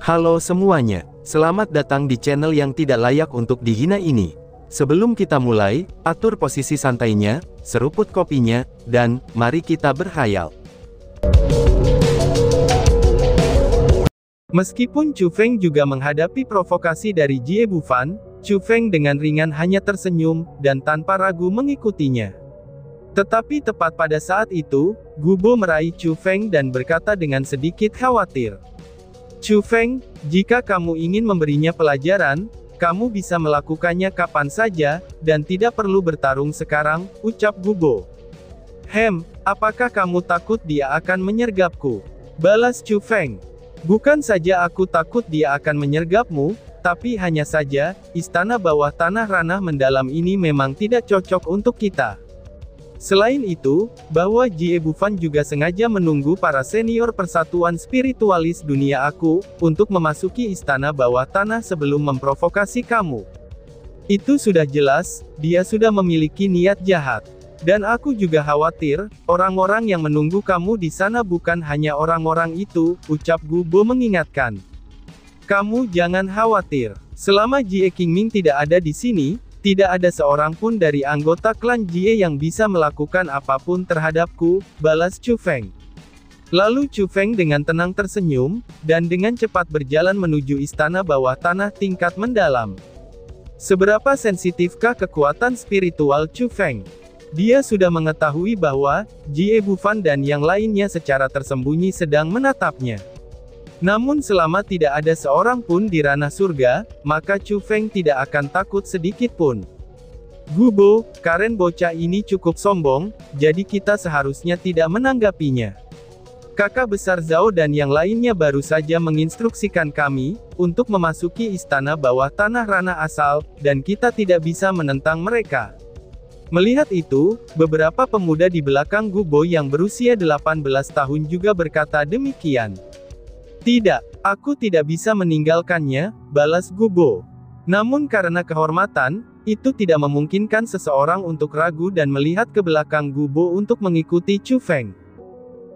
Halo semuanya, selamat datang di channel yang tidak layak untuk dihina ini. Sebelum kita mulai, atur posisi santainya, seruput kopinya, dan mari kita berhayal. Meskipun Chu Feng juga menghadapi provokasi dari Jie Bufan, Chu Feng dengan ringan hanya tersenyum, dan tanpa ragu mengikutinya. Tetapi tepat pada saat itu, Gubo meraih Chu Feng dan berkata dengan sedikit khawatir. Chu Feng, jika kamu ingin memberinya pelajaran, kamu bisa melakukannya kapan saja, dan tidak perlu bertarung sekarang, ucap Gubo. Apakah kamu takut dia akan menyergapku? Balas Chu Feng. Bukan saja aku takut dia akan menyergapmu, tapi hanya saja, istana bawah tanah ranah mendalam ini memang tidak cocok untuk kita. Selain itu, bahwa Jie Bufan juga sengaja menunggu para senior persatuan spiritualis dunia aku, untuk memasuki istana bawah tanah sebelum memprovokasi kamu. Itu sudah jelas, dia sudah memiliki niat jahat. Dan aku juga khawatir, orang-orang yang menunggu kamu di sana bukan hanya orang-orang itu, ucap Gubo mengingatkan. Kamu jangan khawatir, selama Jie Qingming tidak ada di sini, tidak ada seorang pun dari anggota klan Jie yang bisa melakukan apapun terhadapku, balas Chu Feng. Lalu Chu Feng dengan tenang tersenyum, dan dengan cepat berjalan menuju istana bawah tanah tingkat mendalam. Seberapa sensitifkah kekuatan spiritual Chu Feng? Dia sudah mengetahui bahwa Jie Bufan dan yang lainnya secara tersembunyi sedang menatapnya. Namun selama tidak ada seorang pun di ranah surga, maka Chu Feng tidak akan takut sedikit pun. Gubo, Karen bocah ini cukup sombong, jadi kita seharusnya tidak menanggapinya. Kakak besar Zhao dan yang lainnya baru saja menginstruksikan kami, untuk memasuki istana bawah tanah ranah asal, dan kita tidak bisa menentang mereka. Melihat itu, beberapa pemuda di belakang Gubo yang berusia 18 tahun juga berkata demikian. Tidak, aku tidak bisa meninggalkannya, balas Gubo. Namun karena kehormatan, itu tidak memungkinkan seseorang untuk ragu dan melihat ke belakang Gubo untuk mengikuti Chu Feng.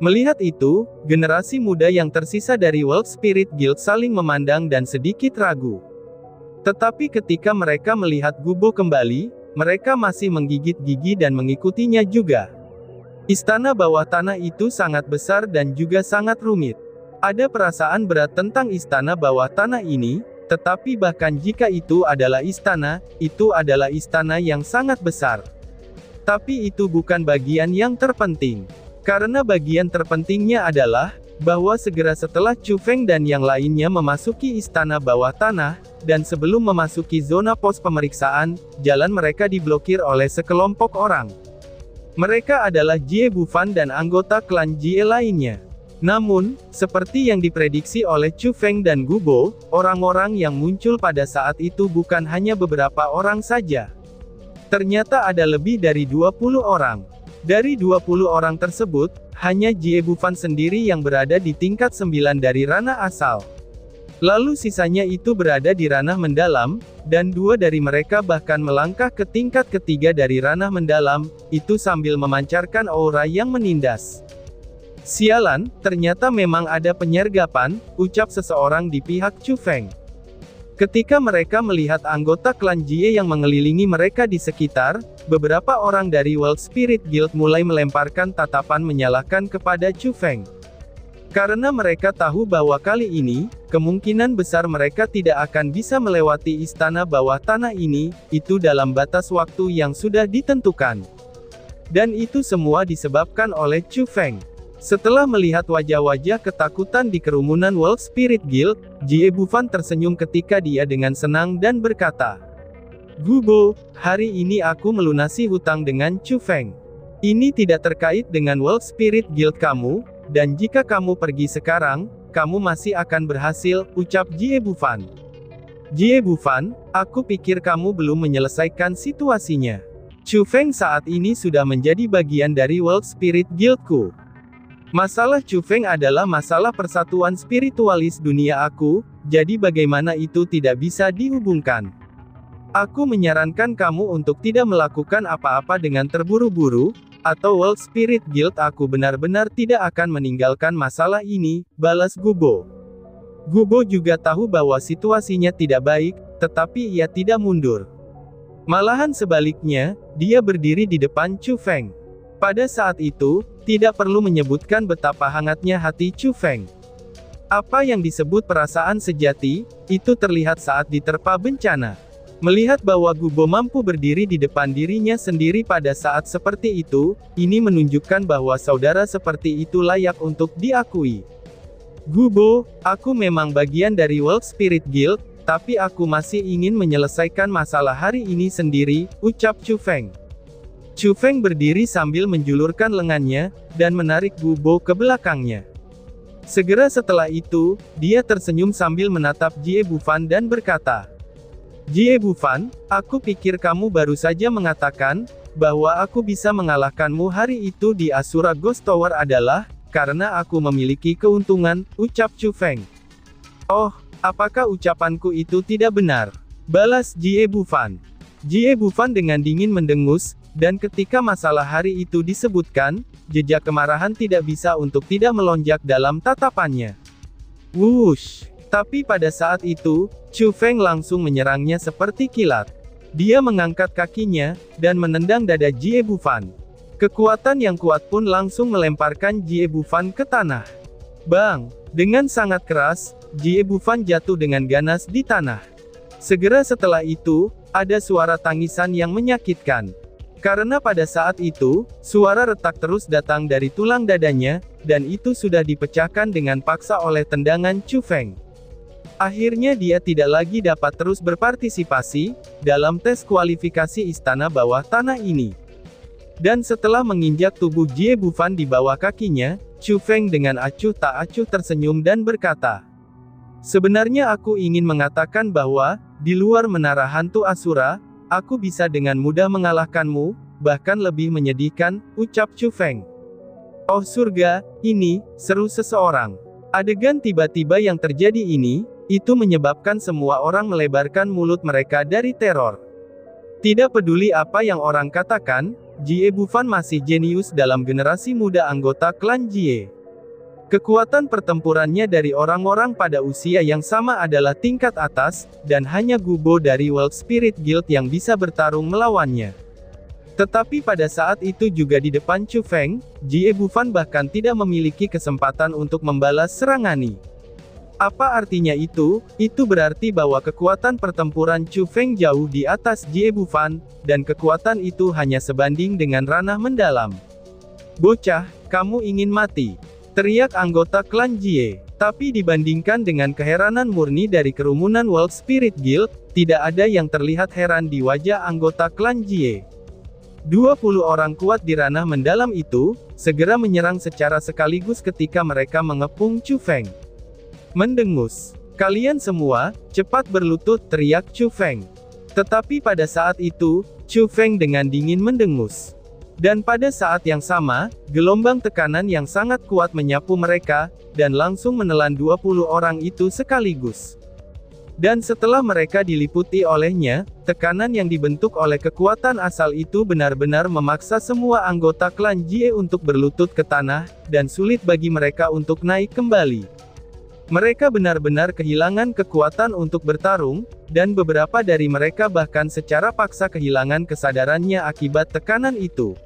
Melihat itu, generasi muda yang tersisa dari World Spirit Guild saling memandang dan sedikit ragu. Tetapi ketika mereka melihat Gubo kembali, mereka masih menggigit gigi dan mengikutinya juga. Istana bawah tanah itu sangat besar dan juga sangat rumit. Ada perasaan berat tentang istana bawah tanah ini, tetapi bahkan jika itu adalah istana yang sangat besar. Tapi itu bukan bagian yang terpenting. Karena bagian terpentingnya adalah, bahwa segera setelah Chu Feng dan yang lainnya memasuki istana bawah tanah, dan sebelum memasuki zona pos pemeriksaan, jalan mereka diblokir oleh sekelompok orang. Mereka adalah Jie Bufan dan anggota klan Jie lainnya. Namun, seperti yang diprediksi oleh Chu Feng dan Gubo, orang-orang yang muncul pada saat itu bukan hanya beberapa orang saja. Ternyata ada lebih dari 20 orang. Dari 20 orang tersebut, hanya Jie Bufan sendiri yang berada di tingkat 9 dari ranah asal. Lalu sisanya itu berada di ranah mendalam, dan 2 dari mereka bahkan melangkah ke tingkat ketiga dari ranah mendalam, itu sambil memancarkan aura yang menindas. Sialan, ternyata memang ada penyergapan, ucap seseorang di pihak Chu Feng. Ketika mereka melihat anggota klan Jie yang mengelilingi mereka di sekitar, beberapa orang dari World Spirit Guild mulai melemparkan tatapan menyalahkan kepada Chu Feng. Karena mereka tahu bahwa kali ini, kemungkinan besar mereka tidak akan bisa melewati istana bawah tanah ini, itu dalam batas waktu yang sudah ditentukan. Dan itu semua disebabkan oleh Chu Feng. Setelah melihat wajah-wajah ketakutan di kerumunan World Spirit Guild, Jie Bufan tersenyum ketika dia dengan senang dan berkata, Gubo, hari ini aku melunasi hutang dengan Chu Feng. Ini tidak terkait dengan World Spirit Guild kamu, dan jika kamu pergi sekarang, kamu masih akan berhasil, ucap Jie Bufan. Jie Bufan, aku pikir kamu belum menyelesaikan situasinya. Chu Feng saat ini sudah menjadi bagian dari World Spirit Guildku. Masalah Chu Feng adalah masalah persatuan spiritualis dunia aku, jadi bagaimana itu tidak bisa dihubungkan. Aku menyarankan kamu untuk tidak melakukan apa-apa dengan terburu-buru, atau World Spirit Guild aku benar-benar tidak akan meninggalkan masalah ini, balas Gubo. Gubo juga tahu bahwa situasinya tidak baik, tetapi ia tidak mundur. Malahan sebaliknya, dia berdiri di depan Chu Feng. Pada saat itu, tidak perlu menyebutkan betapa hangatnya hati Chu Feng. Apa yang disebut perasaan sejati, itu terlihat saat diterpa bencana. Melihat bahwa Gubo mampu berdiri di depan dirinya sendiri pada saat seperti itu, ini menunjukkan bahwa saudara seperti itu layak untuk diakui. Gubo, aku memang bagian dari World Spirit Guild, tapi aku masih ingin menyelesaikan masalah hari ini sendiri, ucap Chu Feng. Chu Feng berdiri sambil menjulurkan lengannya, dan menarik Gubo ke belakangnya. Segera setelah itu, dia tersenyum sambil menatap Jie Bufan dan berkata, Jie Bufan, aku pikir kamu baru saja mengatakan, bahwa aku bisa mengalahkanmu hari itu di Asura Ghost Tower adalah, karena aku memiliki keuntungan, ucap Chu Feng. Oh, apakah ucapanku itu tidak benar? Balas Jie Bufan. Jie Bufan dengan dingin mendengus, dan ketika masalah hari itu disebutkan, jejak kemarahan tidak bisa untuk tidak melonjak dalam tatapannya. Wush! Tapi pada saat itu, Chu Feng langsung menyerangnya seperti kilat. Dia mengangkat kakinya, dan menendang dada Jie Bufan. Kekuatan yang kuat pun langsung melemparkan Jie Bufan ke tanah. Bang! Dengan sangat keras, Jie Bufan jatuh dengan ganas di tanah. Segera setelah itu, ada suara tangisan yang menyakitkan. Karena pada saat itu, suara retak terus datang dari tulang dadanya, dan itu sudah dipecahkan dengan paksa oleh tendangan Chu Feng. Akhirnya dia tidak lagi dapat terus berpartisipasi dalam tes kualifikasi istana bawah tanah ini. Dan setelah menginjak tubuh Jie Bufan di bawah kakinya, Chu Feng dengan acuh tak acuh tersenyum dan berkata, sebenarnya aku ingin mengatakan bahwa, di luar menara hantu Asura, aku bisa dengan mudah mengalahkanmu, bahkan lebih menyedihkan, ucap Chu Feng. Oh surga, ini, seru seseorang. Adegan tiba-tiba yang terjadi ini, itu menyebabkan semua orang melebarkan mulut mereka dari teror. Tidak peduli apa yang orang katakan, Jie Bufan masih jenius dalam generasi muda anggota klan Jie. Kekuatan pertempurannya dari orang-orang pada usia yang sama adalah tingkat atas, dan hanya Gubo dari World Spirit Guild yang bisa bertarung melawannya. Tetapi pada saat itu juga di depan Chu Feng, Jie Bufan bahkan tidak memiliki kesempatan untuk membalas serangan. Apa artinya itu? Itu berarti bahwa kekuatan pertempuran Chu Feng jauh di atas Jie Bufan, dan kekuatan itu hanya sebanding dengan ranah mendalam. Bocah, kamu ingin mati? Teriak anggota klan Jie. Tapi dibandingkan dengan keheranan murni dari kerumunan World Spirit Guild, tidak ada yang terlihat heran di wajah anggota klan Jie. 20 orang kuat di ranah mendalam itu, segera menyerang secara sekaligus ketika mereka mengepung Chu Feng. Mendengus. Kalian semua, cepat berlutut, teriak Chu Feng. Tetapi pada saat itu, Chu Feng dengan dingin mendengus. Dan pada saat yang sama, gelombang tekanan yang sangat kuat menyapu mereka, dan langsung menelan 20 orang itu sekaligus. Dan setelah mereka diliputi olehnya, tekanan yang dibentuk oleh kekuatan asal itu benar-benar memaksa semua anggota klan Jie untuk berlutut ke tanah, dan sulit bagi mereka untuk naik kembali. Mereka benar-benar kehilangan kekuatan untuk bertarung, dan beberapa dari mereka bahkan secara paksa kehilangan kesadarannya akibat tekanan itu.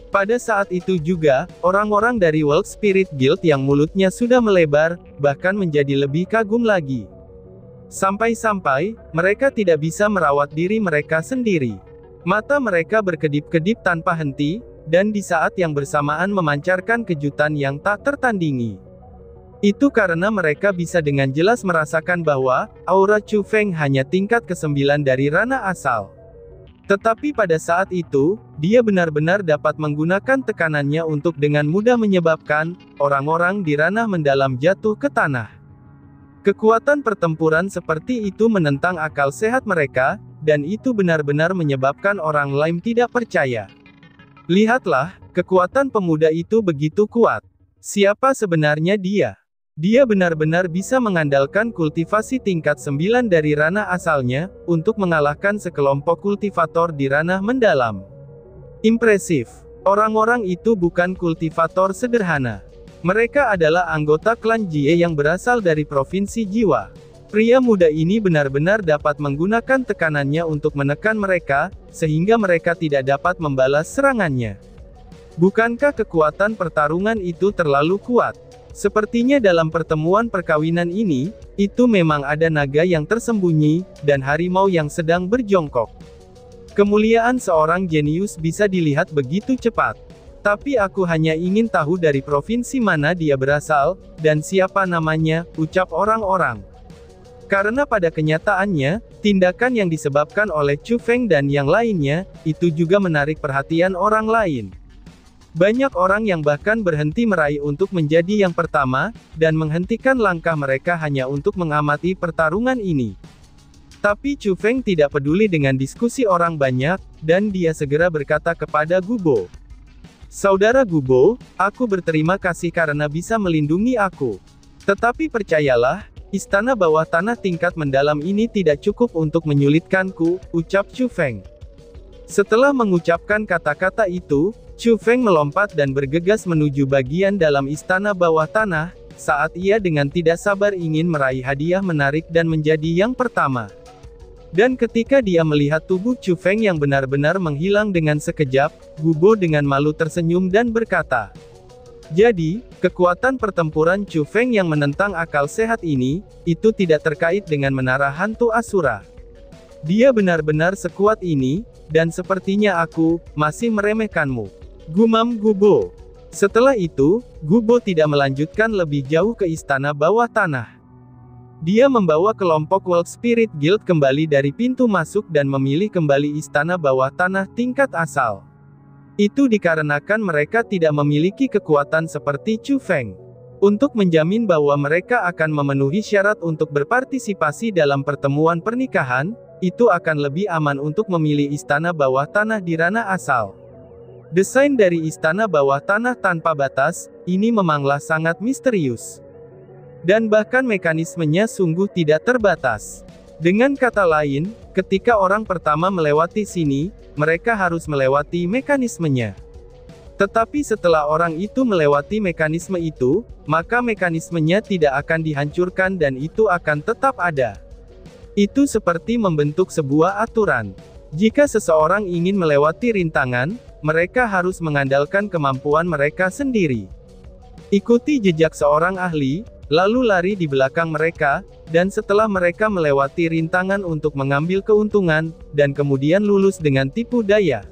Pada saat itu juga, orang-orang dari World Spirit Guild yang mulutnya sudah melebar, bahkan menjadi lebih kagum lagi. Sampai-sampai, mereka tidak bisa merawat diri mereka sendiri. Mata mereka berkedip-kedip tanpa henti, dan di saat yang bersamaan memancarkan kejutan yang tak tertandingi. Itu karena mereka bisa dengan jelas merasakan bahwa, aura Chu Feng hanya tingkat ke-9 dari ranah asal. Tetapi pada saat itu, dia benar-benar dapat menggunakan tekanannya untuk dengan mudah menyebabkan, orang-orang di ranah mendalam jatuh ke tanah. Kekuatan pertempuran seperti itu menentang akal sehat mereka, dan itu benar-benar menyebabkan orang lain tidak percaya. Lihatlah, kekuatan pemuda itu begitu kuat. Siapa sebenarnya dia? Dia benar-benar bisa mengandalkan kultivasi tingkat 9 dari ranah asalnya, untuk mengalahkan sekelompok kultivator di ranah mendalam. Impresif. Orang-orang itu bukan kultivator sederhana. Mereka adalah anggota klan Jie yang berasal dari Provinsi Jiwa. Pria muda ini benar-benar dapat menggunakan tekanannya untuk menekan mereka, sehingga mereka tidak dapat membalas serangannya. Bukankah kekuatan pertarungan itu terlalu kuat? Sepertinya dalam pertemuan perkawinan ini, itu memang ada naga yang tersembunyi, dan harimau yang sedang berjongkok. Kemuliaan seorang jenius bisa dilihat begitu cepat. Tapi aku hanya ingin tahu dari provinsi mana dia berasal, dan siapa namanya, ucap orang-orang. Karena pada kenyataannya, tindakan yang disebabkan oleh Chu Feng dan yang lainnya, itu juga menarik perhatian orang lain. Banyak orang yang bahkan berhenti meraih untuk menjadi yang pertama, dan menghentikan langkah mereka hanya untuk mengamati pertarungan ini. Tapi Chu Feng tidak peduli dengan diskusi orang banyak, dan dia segera berkata kepada Gubo. Saudara Gubo, aku berterima kasih karena bisa melindungi aku. Tetapi percayalah, istana bawah tanah tingkat mendalam ini tidak cukup untuk menyulitkanku, ucap Chu Feng. Setelah mengucapkan kata-kata itu, Chu Feng melompat dan bergegas menuju bagian dalam istana bawah tanah, saat ia dengan tidak sabar ingin meraih hadiah menarik dan menjadi yang pertama. Dan ketika dia melihat tubuh Chu Feng yang benar-benar menghilang dengan sekejap, Gubo dengan malu tersenyum dan berkata, jadi, kekuatan pertempuran Chu Feng yang menentang akal sehat ini, itu tidak terkait dengan menara hantu Asura. Dia benar-benar sekuat ini, dan sepertinya aku, masih meremehkanmu. Gumam Gubo. Setelah itu, Gubo tidak melanjutkan lebih jauh ke istana bawah tanah. Dia membawa kelompok World Spirit Guild kembali dari pintu masuk dan memilih kembali istana bawah tanah tingkat asal. Itu dikarenakan mereka tidak memiliki kekuatan seperti Chu Feng. Untuk menjamin bahwa mereka akan memenuhi syarat untuk berpartisipasi dalam pertemuan pernikahan, itu akan lebih aman untuk memilih istana bawah tanah di ranah asal. Desain dari istana bawah tanah tanpa batas, ini memanglah sangat misterius. Dan bahkan mekanismenya sungguh tidak terbatas. Dengan kata lain, ketika orang pertama melewati sini, mereka harus melewati mekanismenya. Tetapi setelah orang itu melewati mekanisme itu, maka mekanismenya tidak akan dihancurkan dan itu akan tetap ada. Itu seperti membentuk sebuah aturan. Jika seseorang ingin melewati rintangan, mereka harus mengandalkan kemampuan mereka sendiri. Ikuti jejak seorang ahli, lalu lari di belakang mereka, dan setelah mereka melewati rintangan untuk mengambil keuntungan, dan kemudian lulus dengan tipu daya.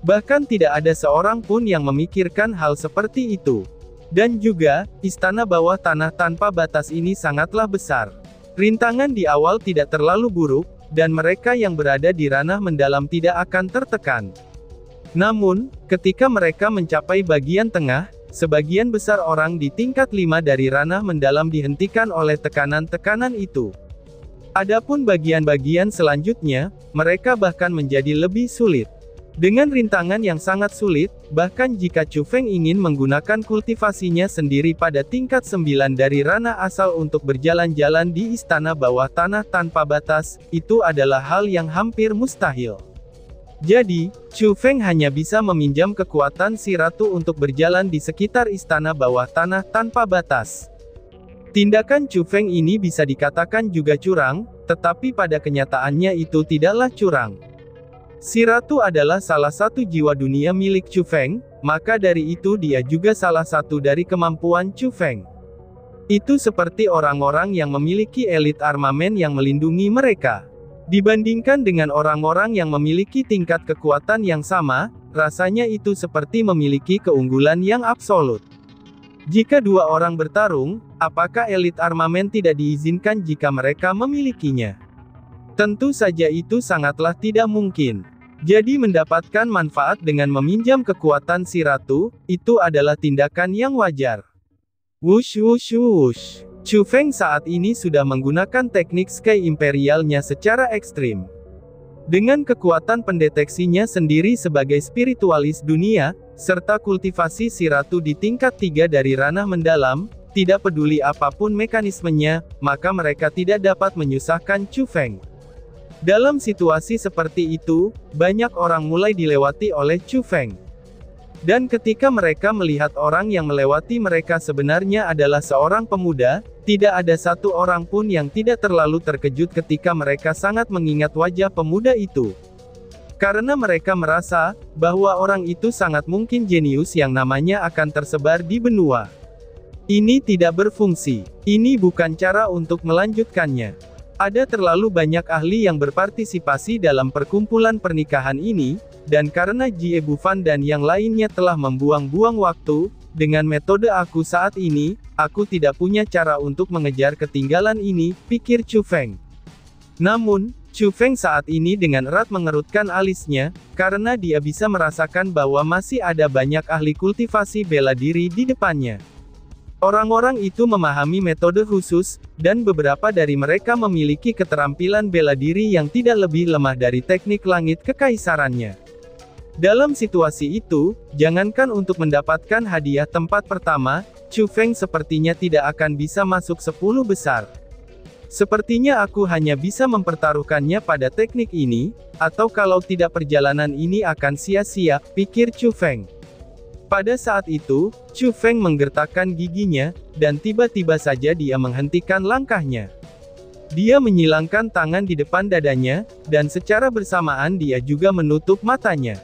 Bahkan tidak ada seorang pun yang memikirkan hal seperti itu. Dan juga, istana bawah tanah tanpa batas ini sangatlah besar. Rintangan di awal tidak terlalu buruk, dan mereka yang berada di ranah mendalam tidak akan tertekan. Namun, ketika mereka mencapai bagian tengah, sebagian besar orang di tingkat 5 dari ranah mendalam dihentikan oleh tekanan-tekanan itu. Adapun bagian-bagian selanjutnya, mereka bahkan menjadi lebih sulit. Dengan rintangan yang sangat sulit, bahkan jika Chu Feng ingin menggunakan kultivasinya sendiri pada tingkat 9 dari ranah asal untuk berjalan-jalan di istana bawah tanah tanpa batas, itu adalah hal yang hampir mustahil. Jadi, Chu Feng hanya bisa meminjam kekuatan si ratu untuk berjalan di sekitar istana bawah tanah tanpa batas. Tindakan Chu Feng ini bisa dikatakan juga curang, tetapi pada kenyataannya itu tidaklah curang. Si ratu adalah salah satu jiwa dunia milik Chu Feng, maka dari itu dia juga salah satu dari kemampuan Chu Feng. Itu seperti orang-orang yang memiliki elit armamen yang melindungi mereka. Dibandingkan dengan orang-orang yang memiliki tingkat kekuatan yang sama, rasanya itu seperti memiliki keunggulan yang absolut. Jika dua orang bertarung, apakah elit armamen tidak diizinkan jika mereka memilikinya? Tentu saja itu sangatlah tidak mungkin. Jadi mendapatkan manfaat dengan meminjam kekuatan si ratu, itu adalah tindakan yang wajar. Wush wush wush. Chu Feng saat ini sudah menggunakan teknik Sky Imperialnya secara ekstrim. Dengan kekuatan pendeteksinya sendiri sebagai spiritualis dunia, serta kultivasi si ratu di tingkat 3 dari ranah mendalam, tidak peduli apapun mekanismenya, maka mereka tidak dapat menyusahkan Chu Feng. Dalam situasi seperti itu, banyak orang mulai dilewati oleh Chu Feng. Dan ketika mereka melihat orang yang melewati mereka sebenarnya adalah seorang pemuda, tidak ada satu orang pun yang tidak terlalu terkejut ketika mereka sangat mengingat wajah pemuda itu. Karena mereka merasa bahwa orang itu sangat mungkin jenius yang namanya akan tersebar di benua. Ini tidak berfungsi. Ini bukan cara untuk melanjutkannya. Ada terlalu banyak ahli yang berpartisipasi dalam perkumpulan pernikahan ini, dan karena Jie Bufan dan yang lainnya telah membuang-buang waktu, dengan metode aku saat ini, aku tidak punya cara untuk mengejar ketinggalan ini, pikir Chu Feng. Namun, Chu Feng saat ini dengan erat mengerutkan alisnya, karena dia bisa merasakan bahwa masih ada banyak ahli kultivasi bela diri di depannya. Orang-orang itu memahami metode khusus, dan beberapa dari mereka memiliki keterampilan bela diri yang tidak lebih lemah dari teknik langit kekaisarannya. Dalam situasi itu, jangankan untuk mendapatkan hadiah tempat pertama, Chu Feng sepertinya tidak akan bisa masuk 10 besar. Sepertinya aku hanya bisa mempertaruhkannya pada teknik ini, atau kalau tidak perjalanan ini akan sia-sia, pikir Chu Feng. Pada saat itu, Chu Feng menggertakkan giginya, dan tiba-tiba saja dia menghentikan langkahnya. Dia menyilangkan tangan di depan dadanya, dan secara bersamaan dia juga menutup matanya.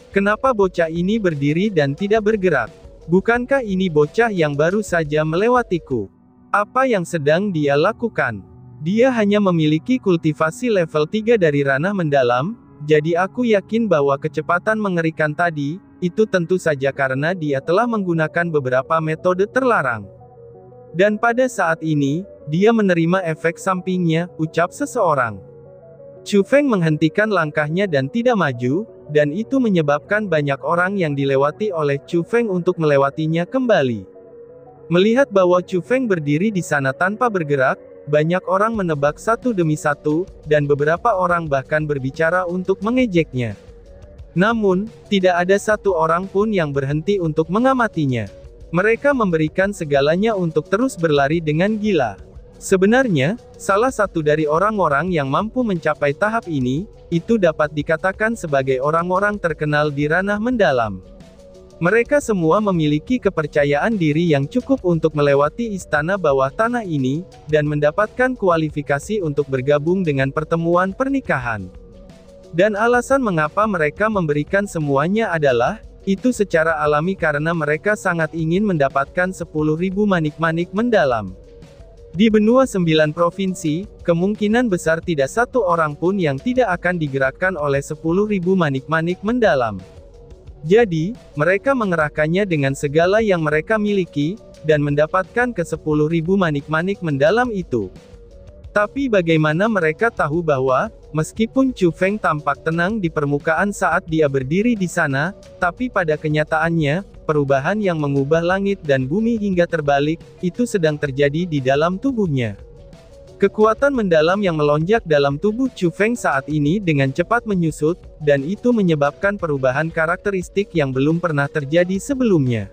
Kenapa bocah ini berdiri dan tidak bergerak? Bukankah ini bocah yang baru saja melewatiku? Apa yang sedang dia lakukan? Dia hanya memiliki kultivasi level 3 dari ranah mendalam, jadi aku yakin bahwa kecepatan mengerikan tadi, itu tentu saja karena dia telah menggunakan beberapa metode terlarang. Dan pada saat ini, dia menerima efek sampingnya, ucap seseorang. Chu Feng menghentikan langkahnya dan tidak maju, dan itu menyebabkan banyak orang yang dilewati oleh Chu Feng untuk melewatinya kembali. Melihat bahwa Chu Feng berdiri di sana tanpa bergerak, banyak orang menebak satu demi satu, dan beberapa orang bahkan berbicara untuk mengejeknya. Namun, tidak ada satu orang pun yang berhenti untuk mengamatinya. Mereka memberikan segalanya untuk terus berlari dengan gila. Sebenarnya, salah satu dari orang-orang yang mampu mencapai tahap ini, itu dapat dikatakan sebagai orang-orang terkenal di ranah mendalam. Mereka semua memiliki kepercayaan diri yang cukup untuk melewati istana bawah tanah ini, dan mendapatkan kualifikasi untuk bergabung dengan pertemuan pernikahan. Dan alasan mengapa mereka memberikan semuanya adalah, itu secara alami karena mereka sangat ingin mendapatkan 10.000 manik-manik mendalam. Di benua 9 provinsi, kemungkinan besar tidak satu orang pun yang tidak akan digerakkan oleh 10.000 manik-manik mendalam. Jadi, mereka mengerahkannya dengan segala yang mereka miliki, dan mendapatkan ke 10.000 manik-manik mendalam itu. Tapi bagaimana mereka tahu bahwa, meskipun Chu Feng tampak tenang di permukaan saat dia berdiri di sana, tapi pada kenyataannya, perubahan yang mengubah langit dan bumi hingga terbalik, itu sedang terjadi di dalam tubuhnya. Kekuatan mendalam yang melonjak dalam tubuh Chu Feng saat ini dengan cepat menyusut, dan itu menyebabkan perubahan karakteristik yang belum pernah terjadi sebelumnya.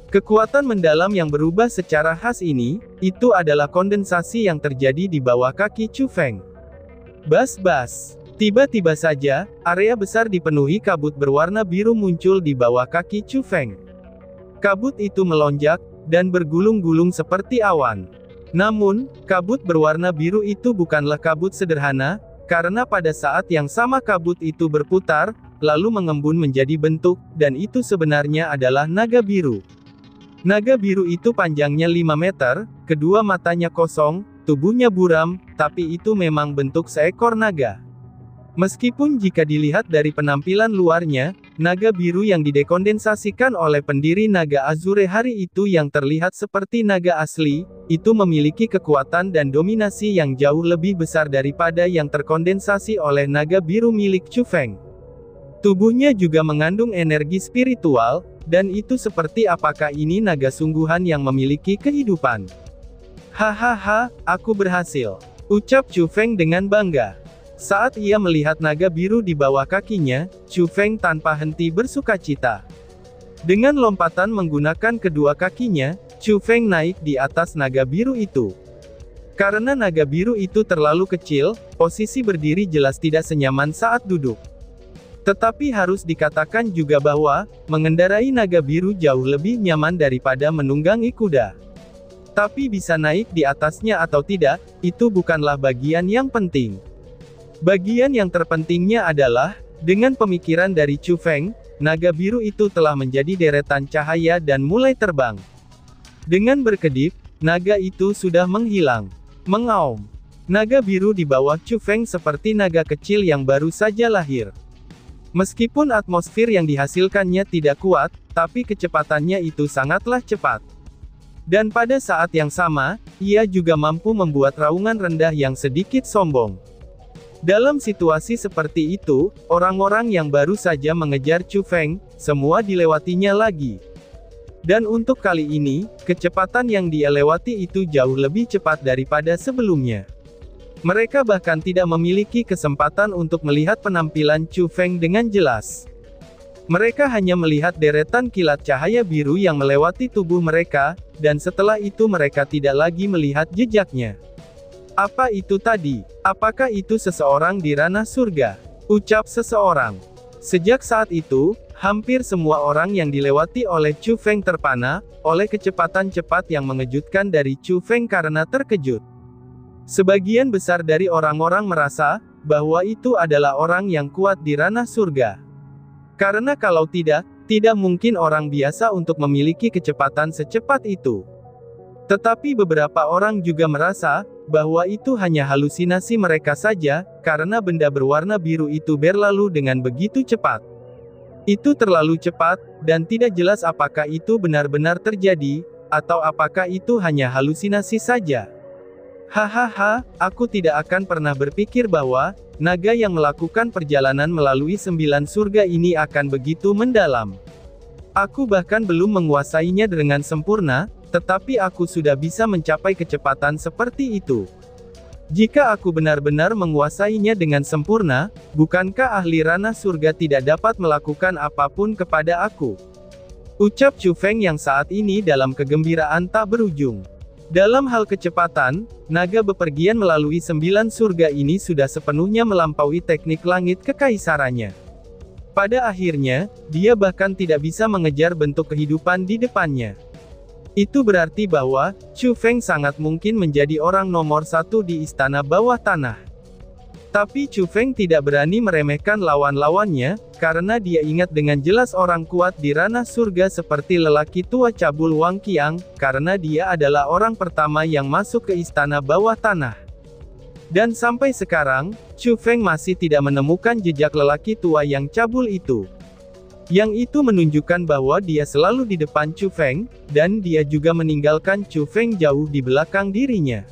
Kekuatan mendalam yang berubah secara khas ini, itu adalah kondensasi yang terjadi di bawah kaki Chu Feng. Bas-bas. Tiba-tiba saja, area besar dipenuhi kabut berwarna biru muncul di bawah kaki Chu Feng. Kabut itu melonjak, dan bergulung-gulung seperti awan. Namun, kabut berwarna biru itu bukanlah kabut sederhana, karena pada saat yang sama kabut itu berputar, lalu mengembun menjadi bentuk, dan itu sebenarnya adalah naga biru. Naga biru itu panjangnya 5 meter, kedua matanya kosong, tubuhnya buram, tapi itu memang bentuk seekor naga. Meskipun jika dilihat dari penampilan luarnya, naga biru yang didekondensasikan oleh pendiri naga Azure hari itu yang terlihat seperti naga asli, itu memiliki kekuatan dan dominasi yang jauh lebih besar daripada yang terkondensasi oleh naga biru milik Chu Feng. Tubuhnya juga mengandung energi spiritual, dan itu seperti apakah ini naga sungguhan yang memiliki kehidupan. Hahaha, aku berhasil, ucap Chu Feng dengan bangga. Saat ia melihat naga biru di bawah kakinya, Chu Feng tanpa henti bersukacita. Dengan lompatan menggunakan kedua kakinya, Chu Feng naik di atas naga biru itu. Karena naga biru itu terlalu kecil, posisi berdiri jelas tidak senyaman saat duduk. Tetapi harus dikatakan juga bahwa, mengendarai naga biru jauh lebih nyaman daripada menunggangi kuda. Tapi bisa naik di atasnya atau tidak, itu bukanlah bagian yang penting. Bagian yang terpentingnya adalah, dengan pemikiran dari Chu Feng, naga biru itu telah menjadi deretan cahaya dan mulai terbang. Dengan berkedip, naga itu sudah menghilang. Mengaum. Naga biru di bawah Chu Feng seperti naga kecil yang baru saja lahir. Meskipun atmosfer yang dihasilkannya tidak kuat, tapi kecepatannya itu sangatlah cepat. Dan pada saat yang sama, ia juga mampu membuat raungan rendah yang sedikit sombong. Dalam situasi seperti itu, orang-orang yang baru saja mengejar Chu Feng, semua dilewatinya lagi. Dan untuk kali ini, kecepatan yang dia lewati itu jauh lebih cepat daripada sebelumnya. Mereka bahkan tidak memiliki kesempatan untuk melihat penampilan Chu Feng dengan jelas. Mereka hanya melihat deretan kilat cahaya biru yang melewati tubuh mereka, dan setelah itu mereka tidak lagi melihat jejaknya. Apa itu tadi? Apakah itu seseorang di ranah surga? Ucap seseorang. Sejak saat itu, hampir semua orang yang dilewati oleh Chu Feng terpana, oleh kecepatan cepat yang mengejutkan dari Chu Feng karena terkejut. Sebagian besar dari orang-orang merasa, bahwa itu adalah orang yang kuat di ranah surga. Karena kalau tidak, tidak mungkin orang biasa untuk memiliki kecepatan secepat itu. Tetapi beberapa orang juga merasa, bahwa itu hanya halusinasi mereka saja, karena benda berwarna biru itu berlalu dengan begitu cepat. Itu terlalu cepat, dan tidak jelas apakah itu benar-benar terjadi, atau apakah itu hanya halusinasi saja. Hahaha, aku tidak akan pernah berpikir bahwa, naga yang melakukan perjalanan melalui 9 surga ini akan begitu mendalam. Aku bahkan belum menguasainya dengan sempurna, tetapi aku sudah bisa mencapai kecepatan seperti itu. Jika aku benar-benar menguasainya dengan sempurna, bukankah ahli ranah surga tidak dapat melakukan apapun kepada aku? Ucap Chu Feng yang saat ini dalam kegembiraan tak berujung. Dalam hal kecepatan, naga bepergian melalui 9 surga ini sudah sepenuhnya melampaui teknik langit kekaisarannya. Pada akhirnya, dia bahkan tidak bisa mengejar bentuk kehidupan di depannya. Itu berarti bahwa, Chu Feng sangat mungkin menjadi orang nomor 1 di istana bawah tanah. Tapi Chu Feng tidak berani meremehkan lawan-lawannya, karena dia ingat dengan jelas orang kuat di ranah surga seperti lelaki tua cabul Wang Qiang, karena dia adalah orang pertama yang masuk ke istana bawah tanah. Dan sampai sekarang, Chu Feng masih tidak menemukan jejak lelaki tua yang cabul itu. Yang itu menunjukkan bahwa dia selalu di depan Chu Feng, dan dia juga meninggalkan Chu Feng jauh di belakang dirinya.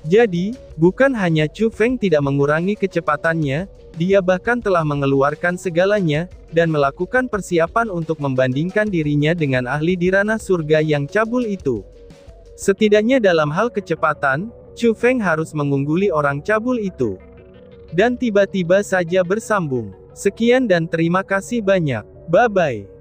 Jadi, bukan hanya Chu Feng tidak mengurangi kecepatannya, dia bahkan telah mengeluarkan segalanya, dan melakukan persiapan untuk membandingkan dirinya dengan ahli di ranah surga yang cabul itu. Setidaknya dalam hal kecepatan, Chu Feng harus mengungguli orang cabul itu. Dan tiba-tiba saja bersambung. Sekian dan terima kasih banyak. Bye-bye.